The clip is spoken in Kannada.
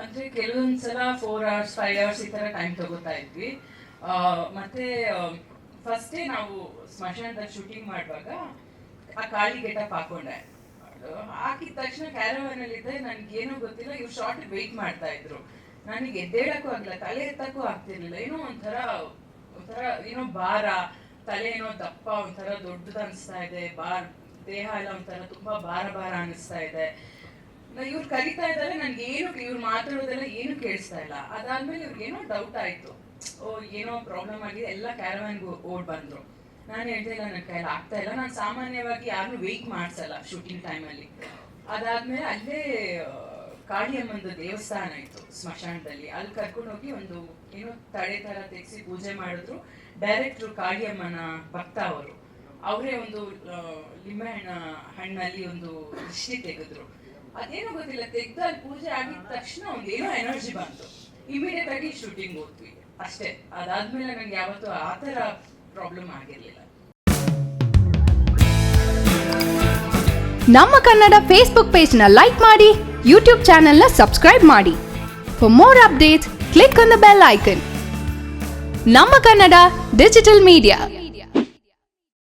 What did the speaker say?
ಅಂದರೆ ಕೆಲವೊಂದ್ಸಲ 4 hours 5 hours ಈ ಥರ ಟೈಮ್ ತಗೋತಾ ಇದ್ವಿ. ಮತ್ತೆ ಫಸ್ಟೇ ನಾವು ಸ್ಮಶಾನದಲ್ಲಿ ಶೂಟಿಂಗ್ ಮಾಡುವಾಗ ಆ ಕಾಳಿ ಗೆಟಪ್ ಹಾಕೊಂಡೆ. ಹಾಕಿದ ತಕ್ಷಣ ಕ್ಯಾರವಾನಲ್ಲಿದ್ದೆ, ನನಗೇನೋ ಗೊತ್ತಿಲ್ಲ, ಇವ್ರು ಶಾರ್ಟ್ ವೆಯ್ಟ್ ಮಾಡ್ತಾ ಇದ್ರು. ನನಗೆ ಎದ್ದೇಳಕ್ಕೂ ಆಗಲ್ಲ, ತಲೆ ಎತ್ತಕ್ಕೂ ಆಗ್ತಿರ್ಲಿಲ್ಲ. ಏನೋ ಒಂಥರ ಏನೋ ಭಾರ, ತಲೆ ಏನೋ ದಪ್ಪ, ಒಂಥರ ದೊಡ್ಡದು ಅನಿಸ್ತಾ ಇದೆ, ದೇಹ ಎಲ್ಲ ಒಂಥರ ತುಂಬಾ ಭಾರ ಅನಿಸ್ತಾ ಇದೆ. ಇವ್ರು ಕರಿತಾ ಇದ್ದಾರೆ, ನನ್ಗೆ ಇವ್ರು ಮಾತಾಡೋದೆಲ್ಲ ಏನು ಕೇಳಿಸ್ತಾ ಇಲ್ಲ. ಅದಾದ್ಮೇಲೆ ಇವ್ರಿಗೆ ಏನೋ ಡೌಟ್ ಆಯ್ತು, ಏನೋ ಪ್ರಾಬ್ಲಮ್ ಆಗಿದೆ, ಎಲ್ಲ ಕ್ಯಾರವಾನ್ಗೆ ಓಡ್ ಬಂದ್ರು. ನಾನು ಹೇಳ್ತಾ ಇಲ್ಲ, ನನ್ನ ಕೈಯಲ್ಲಿ ಆಗ್ತಾ ಇಲ್ಲ. ನಾನು ಸಾಮಾನ್ಯವಾಗಿ ಯಾರನ್ನೂ ವೆಯ್ಟ್ ಮಾಡಿಸಲ್ಲ ಶೂಟಿಂಗ್ ಟೈಮಲ್ಲಿ. ಅದಾದ್ಮೇಲೆ ಅಲ್ಲೇ ಕಾಳಿಯಮ್ಮಂದು ದೇವಸ್ಥಾನ ಇತ್ತು ಸ್ಮಶಾನದಲ್ಲಿ, ಅಲ್ಲಿ ಕರ್ಕೊಂಡು ಹೋಗಿ ಒಂದು ಏನೋ ತಡೆ ತರ ತೆಗೆಸಿ ಪೂಜೆ ಮಾಡಿದ್ರು. ಡೈರೆಕ್ಟ್ರು ಕಾಳಿಯಮ್ಮನ ಭಕ್ತ ಅವರೇ ಒಂದು ಲಿಂಬೆ ಹಣ್ಣಲ್ಲಿ ಒಂದು ದೃಷ್ಟಿ ತೆಗೆದ್ರು. ಅದೇನೋ ಗೊತ್ತಿಲ್ಲ, ತೆಗ್ದು ಅಲ್ಲಿ ಪೂಜೆ ಆಗಿದ ತಕ್ಷಣ ಒಂದೇನೋ ಎನರ್ಜಿ ಬಂತು. ಇಮಿಡಿಯೇಟ್ ಆಗಿ ಶೂಟಿಂಗ್ ಹೋದ್ವಿ ಅಷ್ಟೇ. ಅದಾದ್ಮೇಲೆ ನಂಗೆ ಯಾವತ್ತೂ ಆ ಥರ ಪ್ರಾಬ್ಲಮ್ ಆಗಿರಲಿಲ್ಲ. ನಮ್ಮ ಕನ್ನಡ ಫೇಸ್ಬುಕ್ ಪೇಜ್ನ ಲೈಕ್ ಮಾಡಿ, ಯೂಟ್ಯೂಬ್ ಚಾನೆಲ್ನ ಸಬ್ಸ್ಕ್ರೈಬ್ ಮಾಡಿ. For more updates click on the bell icon. ನಮ್ಮ ಕನ್ನಡ ಡಿಜಿಟಲ್ ಮೀಡಿಯಾ.